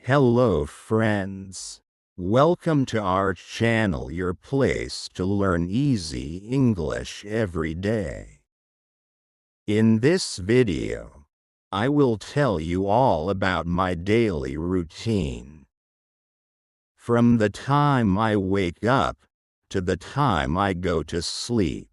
Hello friends. Welcome to our channel, your place to learn easy English every day. In this video, I will tell you all about my daily routine. From the time I wake up to the time I go to sleep.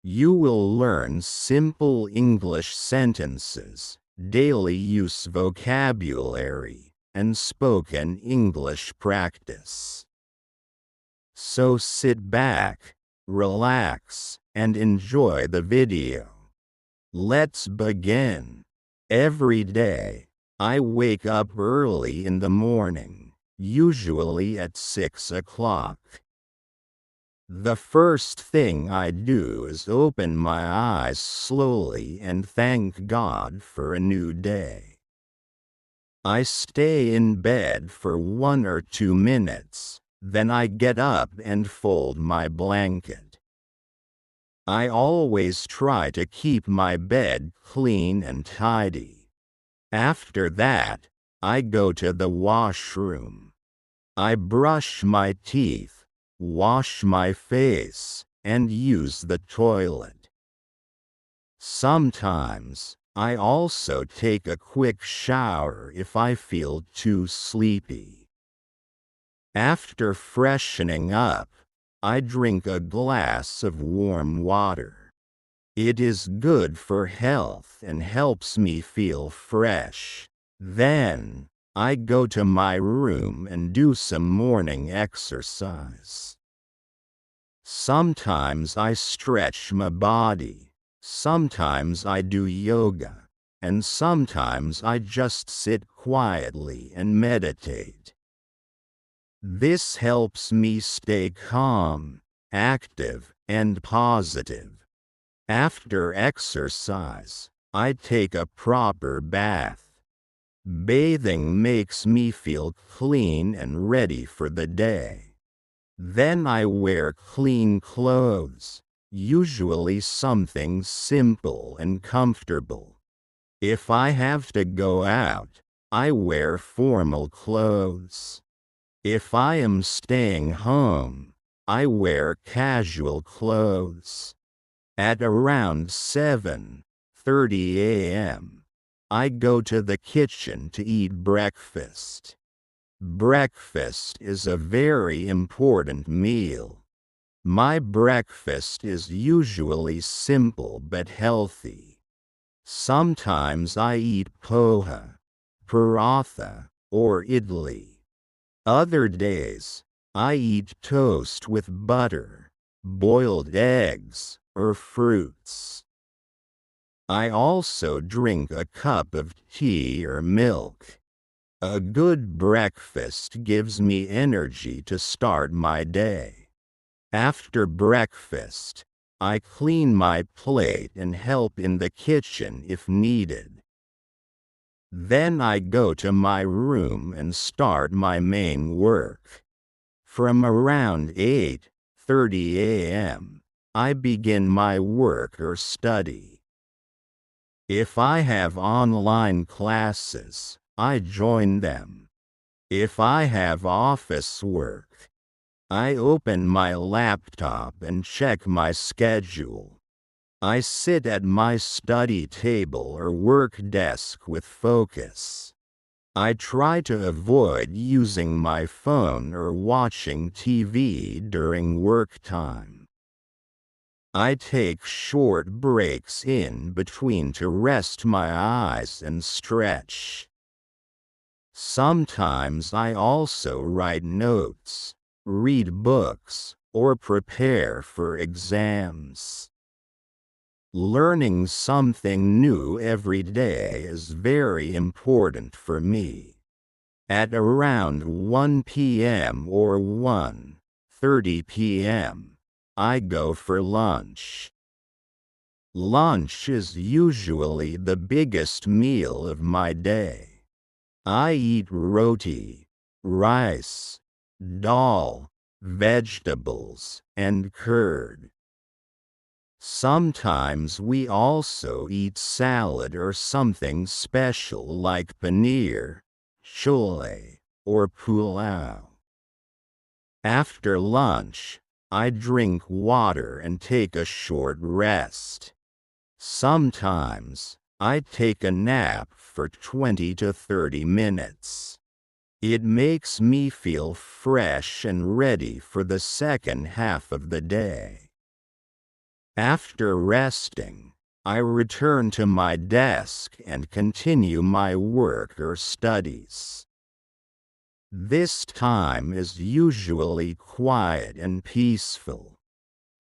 You will learn simple English sentences, daily use vocabulary, and spoken English practice. So sit back, relax, and enjoy the video. Let's begin. Every day, I wake up early in the morning, usually at 6 o'clock. The first thing I do is open my eyes slowly and thank God for a new day. I stay in bed for 1 or 2 minutes, then I get up and fold my blanket. I always try to keep my bed clean and tidy. After that, I go to the washroom. I brush my teeth, wash my face, and use the toilet. Sometimes, I also take a quick shower if I feel too sleepy. After freshening up, I drink a glass of warm water. It is good for health and helps me feel fresh. Then, I go to my room and do some morning exercise. Sometimes I stretch my body, sometimes I do yoga, and sometimes I just sit quietly and meditate. This helps me stay calm, active, and positive. After exercise, I take a proper bath. Bathing makes me feel clean and ready for the day. Then I wear clean clothes, usually something simple and comfortable. If I have to go out, I wear formal clothes. If I am staying home, I wear casual clothes. At around 7:30 a.m., I go to the kitchen to eat breakfast. Breakfast is a very important meal. My breakfast is usually simple but healthy. Sometimes I eat poha, paratha, or idli. Other days, I eat toast with butter, boiled eggs, or fruits. I also drink a cup of tea or milk. A good breakfast gives me energy to start my day. After breakfast, I clean my plate and help in the kitchen if needed. Then I go to my room and start my main work. From around 8:30 a.m., I begin my work or study. If I have online classes, I join them. If I have office work, I open my laptop and check my schedule. I sit at my study table or work desk with focus. I try to avoid using my phone or watching TV during work time. I take short breaks in between to rest my eyes and stretch. Sometimes I also write notes, read books, or prepare for exams. Learning something new every day is very important for me. At around 1 p.m. or 1:30 p.m., I go for lunch. Lunch is usually the biggest meal of my day. I eat roti, rice, dal, vegetables, and curd. Sometimes we also eat salad or something special like paneer, chole, or pulao. After lunch, I drink water and take a short rest. Sometimes, I take a nap for 20 to 30 minutes. It makes me feel fresh and ready for the second half of the day. After resting, I return to my desk and continue my work or studies. This time is usually quiet and peaceful.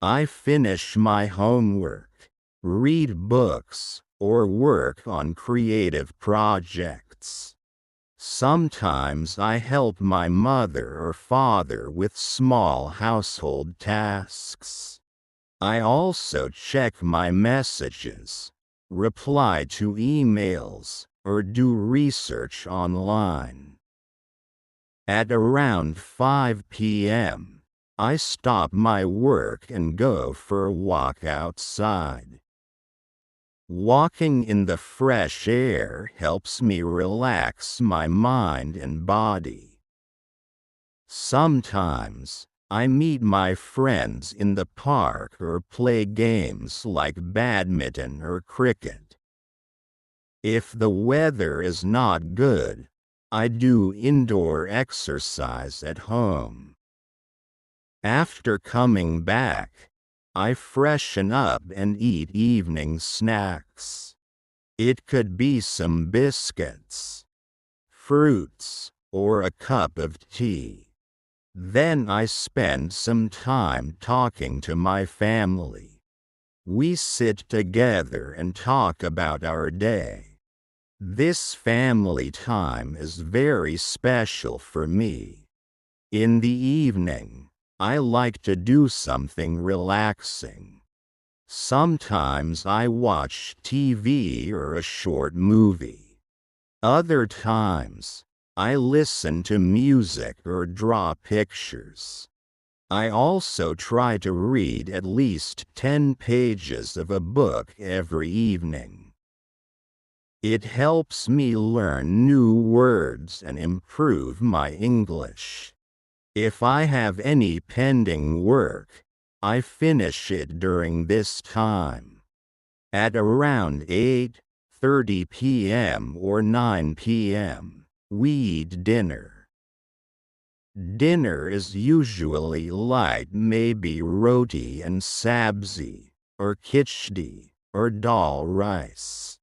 I finish my homework, read books, or work on creative projects. Sometimes I help my mother or father with small household tasks. I also check my messages, reply to emails, or do research online. At around 5 p.m., I stop my work and go for a walk outside. Walking in the fresh air helps me relax my mind and body. Sometimes, I meet my friends in the park or play games like badminton or cricket. If the weather is not good, I do indoor exercise at home. After coming back, I freshen up and eat evening snacks. It could be some biscuits, fruits, or a cup of tea. Then I spend some time talking to my family. We sit together and talk about our day. This family time is very special for me. In the evening, I like to do something relaxing. Sometimes I watch TV or a short movie. Other times, I listen to music or draw pictures. I also try to read at least 10 pages of a book every evening. It helps me learn new words and improve my English. If I have any pending work, I finish it during this time. At around 8:30 p.m. or 9 p.m., we eat dinner. Dinner is usually light, maybe roti and sabzi, or khichdi, or dal rice.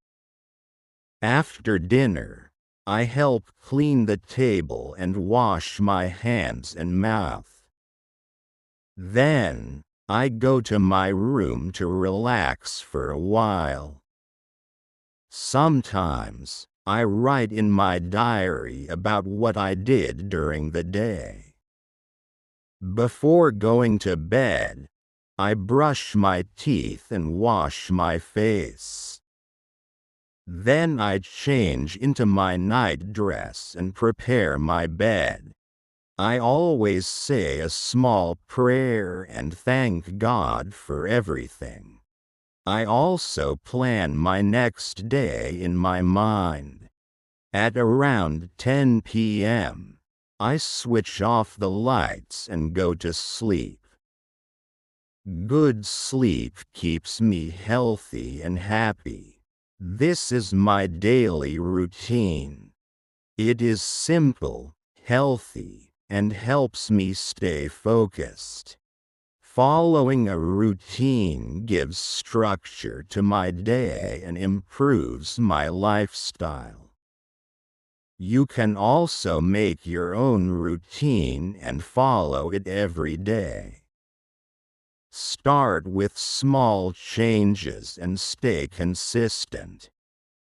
After dinner, I help clean the table and wash my hands and mouth. Then, I go to my room to relax for a while. Sometimes, I write in my diary about what I did during the day. Before going to bed, I brush my teeth and wash my face. Then I change into my night dress and prepare my bed. I always say a small prayer and thank God for everything. I also plan my next day in my mind. At around 10 p.m., I switch off the lights and go to sleep. Good sleep keeps me healthy and happy. This is my daily routine. It is simple, healthy, and helps me stay focused. Following a routine gives structure to my day and improves my lifestyle. You can also make your own routine and follow it every day. Start with small changes and stay consistent.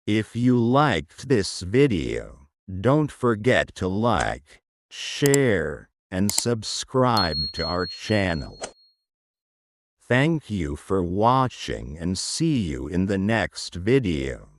If you liked this video, don't forget to like, share, and subscribe to our channel. Thank you for watching and see you in the next video.